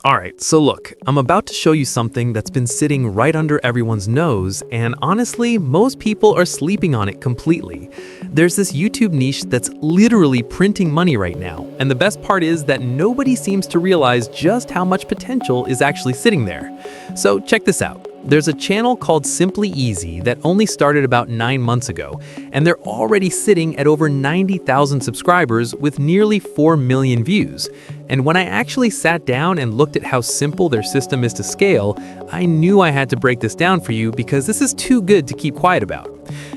Alright, so look, I'm about to show you something that's been sitting right under everyone's nose, and honestly, most people are sleeping on it completely. There's this YouTube niche that's literally printing money right now, and the best part is that nobody seems to realize just how much potential is actually sitting there. So check this out. There's a channel called Simply Easy that only started about 9 months ago, and they're already sitting at over 90,000 subscribers with nearly 4 million views. And when I actually sat down and looked at how simple their system is to scale, I knew I had to break this down for you because this is too good to keep quiet about.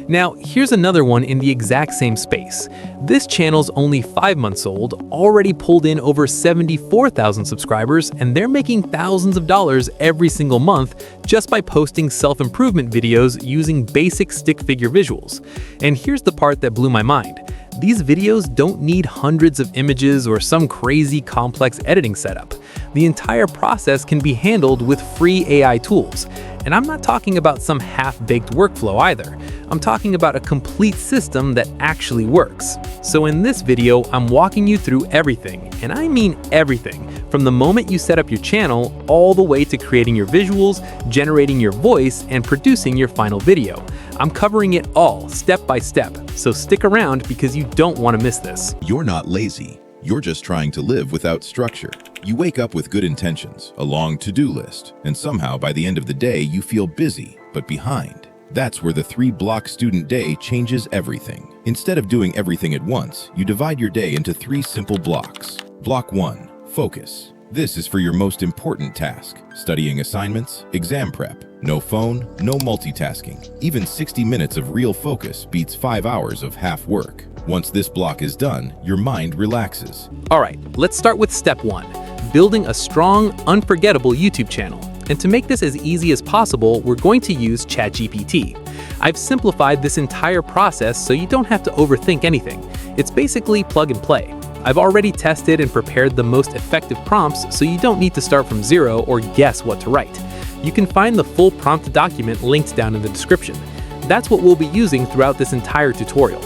Now, here's another one in the exact same space. This channel's only 5 months old, already pulled in over 74,000 subscribers, and they're making thousands of dollars every single month just by posting self-improvement videos using basic stick figure visuals. And here's the part that blew my mind. These videos don't need hundreds of images or some crazy complex editing setup. The entire process can be handled with free AI tools. And I'm not talking about some half-baked workflow either. I'm talking about a complete system that actually works. So in this video, I'm walking you through everything, and I mean everything, from the moment you set up your channel all the way to creating your visuals, generating your voice, and producing your final video. I'm covering it all step by step, so stick around because you don't want to miss this. You're not lazy. You're just trying to live without structure. You wake up with good intentions, a long to-do list, and somehow by the end of the day you feel busy, but behind. That's where the 3-block student day changes everything. Instead of doing everything at once, you divide your day into 3 simple blocks. Block 1, focus. This is for your most important task, studying assignments, exam prep. No phone, no multitasking. Even 60 minutes of real focus beats 5 hours of half work. Once this block is done, your mind relaxes. Alright, let's start with step 1, building a strong, unforgettable YouTube channel. And to make this as easy as possible, we're going to use ChatGPT. I've simplified this entire process so you don't have to overthink anything. It's basically plug and play. I've already tested and prepared the most effective prompts so you don't need to start from zero or guess what to write. You can find the full prompt document linked down in the description. That's what we'll be using throughout this entire tutorial.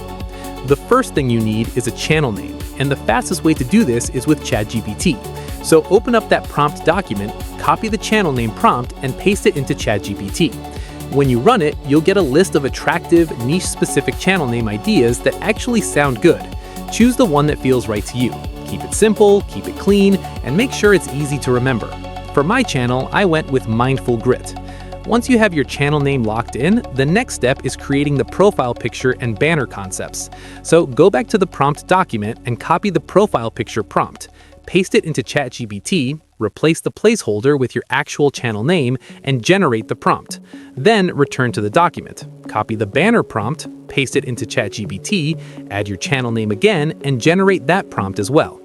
The first thing you need is a channel name, and the fastest way to do this is with ChatGPT. So open up that prompt document, copy the channel name prompt, and paste it into ChatGPT. When you run it, you'll get a list of attractive, niche-specific channel name ideas that actually sound good. Choose the one that feels right to you. Keep it simple, keep it clean, and make sure it's easy to remember. For my channel, I went with Mindful Grit. Once you have your channel name locked in, the next step is creating the profile picture and banner concepts. So go back to the prompt document and copy the profile picture prompt. Paste it into ChatGPT, replace the placeholder with your actual channel name, and generate the prompt. Then return to the document. Copy the banner prompt, paste it into ChatGPT, add your channel name again, and generate that prompt as well.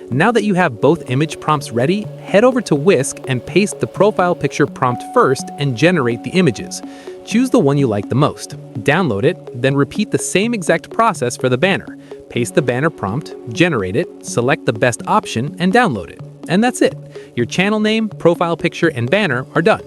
Now that you have both image prompts ready, head over to Whisk and paste the profile picture prompt first and generate the images. Choose the one you like the most. Download it, then repeat the same exact process for the banner. Paste the banner prompt, generate it, select the best option, and download it. And that's it. Your channel name, profile picture, and banner are done.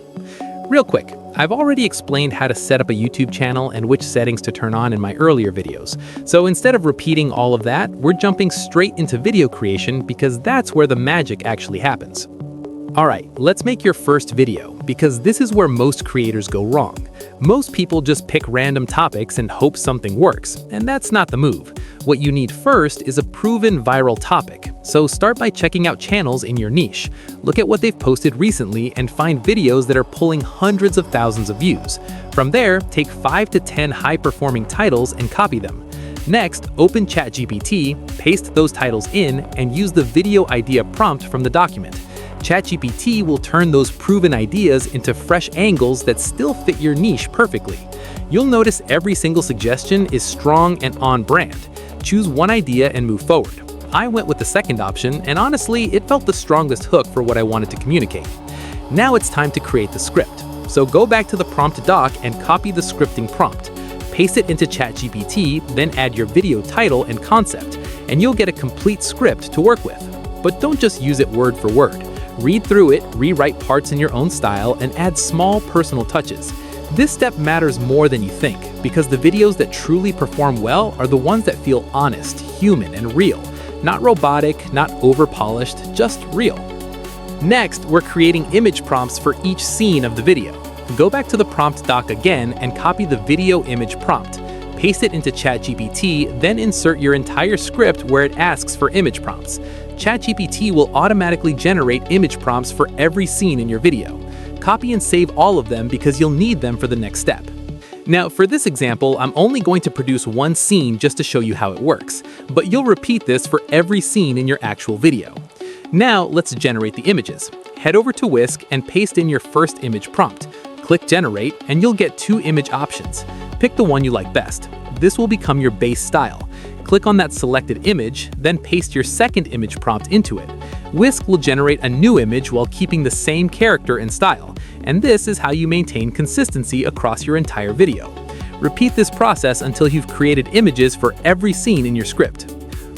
Real quick, I've already explained how to set up a YouTube channel and which settings to turn on in my earlier videos. So instead of repeating all of that, we're jumping straight into video creation because that's where the magic actually happens. Alright, let's make your first video, because this is where most creators go wrong. Most people just pick random topics and hope something works, and that's not the move. What you need first is a proven viral topic. So start by checking out channels in your niche. Look at what they've posted recently and find videos that are pulling hundreds of thousands of views. From there, take 5 to 10 high-performing titles and copy them. Next, open ChatGPT, paste those titles in, and use the video idea prompt from the document. ChatGPT will turn those proven ideas into fresh angles that still fit your niche perfectly. You'll notice every single suggestion is strong and on brand. Choose one idea and move forward. I went with the second option, and honestly, it felt the strongest hook for what I wanted to communicate. Now it's time to create the script. So go back to the prompt doc and copy the scripting prompt. Paste it into ChatGPT, then add your video title and concept, and you'll get a complete script to work with. But don't just use it word for word. Read through it, rewrite parts in your own style, and add small personal touches. This step matters more than you think, because the videos that truly perform well are the ones that feel honest, human, and real. Not robotic, not over-polished, just real. Next, we're creating image prompts for each scene of the video. Go back to the prompt doc again and copy the video image prompt. Paste it into ChatGPT, then insert your entire script where it asks for image prompts. ChatGPT will automatically generate image prompts for every scene in your video. Copy and save all of them because you'll need them for the next step. Now, for this example, I'm only going to produce one scene just to show you how it works, but you'll repeat this for every scene in your actual video. Now, let's generate the images. Head over to Whisk and paste in your first image prompt. Click Generate, and you'll get 2 image options. Pick the one you like best. This will become your base style. Click on that selected image, then paste your second image prompt into it. Whisk will generate a new image while keeping the same character and style, and this is how you maintain consistency across your entire video. Repeat this process until you've created images for every scene in your script.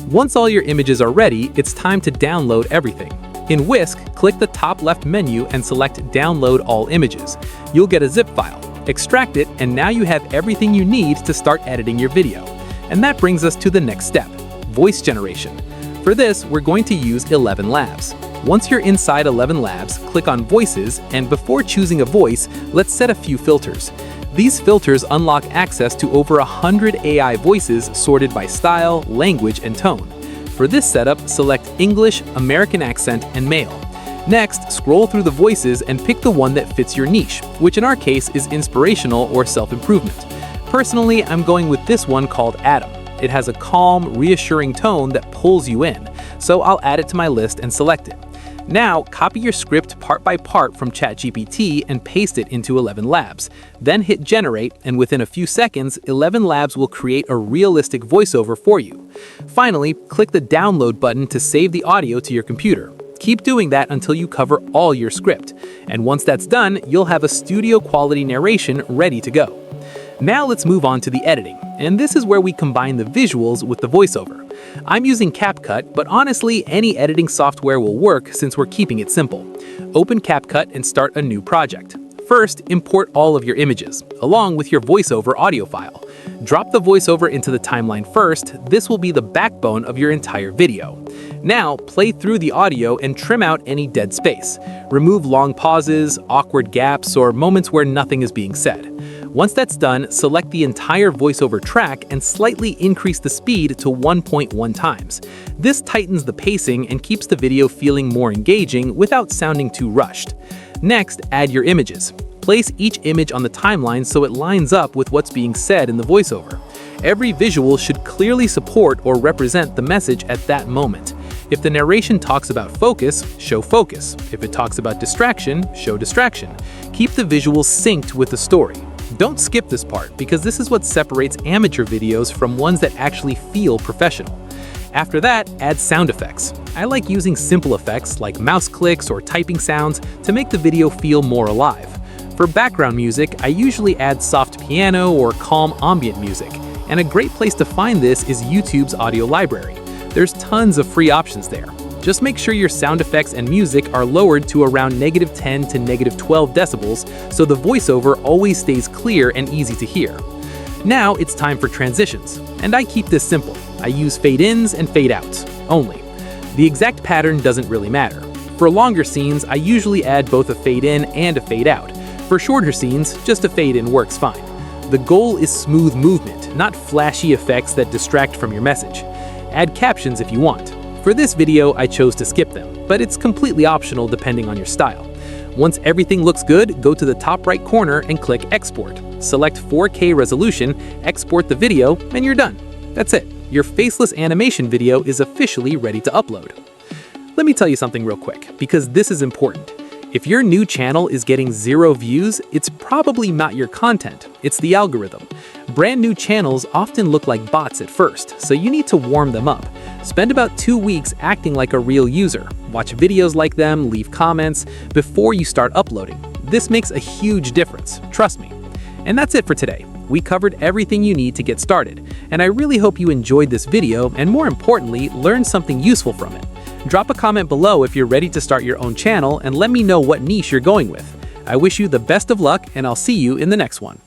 Once all your images are ready, it's time to download everything. In Whisk, click the top left menu and select Download All Images. You'll get a zip file. Extract it, and now you have everything you need to start editing your video. And that brings us to the next step, voice generation. For this, we're going to use 11 Labs. Once you're inside 11 Labs, click on Voices, and before choosing a voice, let's set a few filters. These filters unlock access to over 100 AI voices sorted by style, language, and tone. For this setup, select English, American accent, and male. Next, scroll through the voices and pick the one that fits your niche, which in our case is inspirational or self-improvement. Personally, I'm going with this one called Adam. It has a calm, reassuring tone that pulls you in, so I'll add it to my list and select it. Now, copy your script part by part from ChatGPT and paste it into 11 Labs. Then hit Generate, and within a few seconds, 11 Labs will create a realistic voiceover for you. Finally, click the Download button to save the audio to your computer. Keep doing that until you cover all your script. And once that's done, you'll have a studio-quality narration ready to go. Now let's move on to the editing, and this is where we combine the visuals with the voiceover. I'm using CapCut, but honestly, any editing software will work since we're keeping it simple. Open CapCut and start a new project. First, import all of your images, along with your voiceover audio file. Drop the voiceover into the timeline first. This will be the backbone of your entire video. Now, play through the audio and trim out any dead space. Remove long pauses, awkward gaps, or moments where nothing is being said. Once that's done, select the entire voiceover track and slightly increase the speed to 1.1 times. This tightens the pacing and keeps the video feeling more engaging without sounding too rushed. Next, add your images. Place each image on the timeline so it lines up with what's being said in the voiceover. Every visual should clearly support or represent the message at that moment. If the narration talks about focus, show focus. If it talks about distraction, show distraction. Keep the visuals synced with the story. Don't skip this part because this is what separates amateur videos from ones that actually feel professional. After that, add sound effects. I like using simple effects like mouse clicks or typing sounds to make the video feel more alive. For background music, I usually add soft piano or calm ambient music, and a great place to find this is YouTube's audio library. There's tons of free options there. Just make sure your sound effects and music are lowered to around -10 to -12 decibels so the voiceover always stays clear and easy to hear. Now it's time for transitions, and I keep this simple. I use fade-ins and fade-outs only. The exact pattern doesn't really matter. For longer scenes, I usually add both a fade-in and a fade-out. For shorter scenes, just a fade-in works fine. The goal is smooth movement, not flashy effects that distract from your message. Add captions if you want. For this video, I chose to skip them, but it's completely optional depending on your style. Once everything looks good, go to the top right corner and click Export. Select 4K resolution, export the video, and you're done. That's it. Your faceless animation video is officially ready to upload. Let me tell you something real quick, because this is important. If your new channel is getting 0 views, it's probably not your content, it's the algorithm. Brand new channels often look like bots at first, so you need to warm them up. Spend about 2 weeks acting like a real user. Watch videos like them, leave comments, before you start uploading. This makes a huge difference, trust me. And that's it for today. We covered everything you need to get started, and I really hope you enjoyed this video and more importantly, learned something useful from it. Drop a comment below if you're ready to start your own channel and let me know what niche you're going with. I wish you the best of luck and I'll see you in the next one.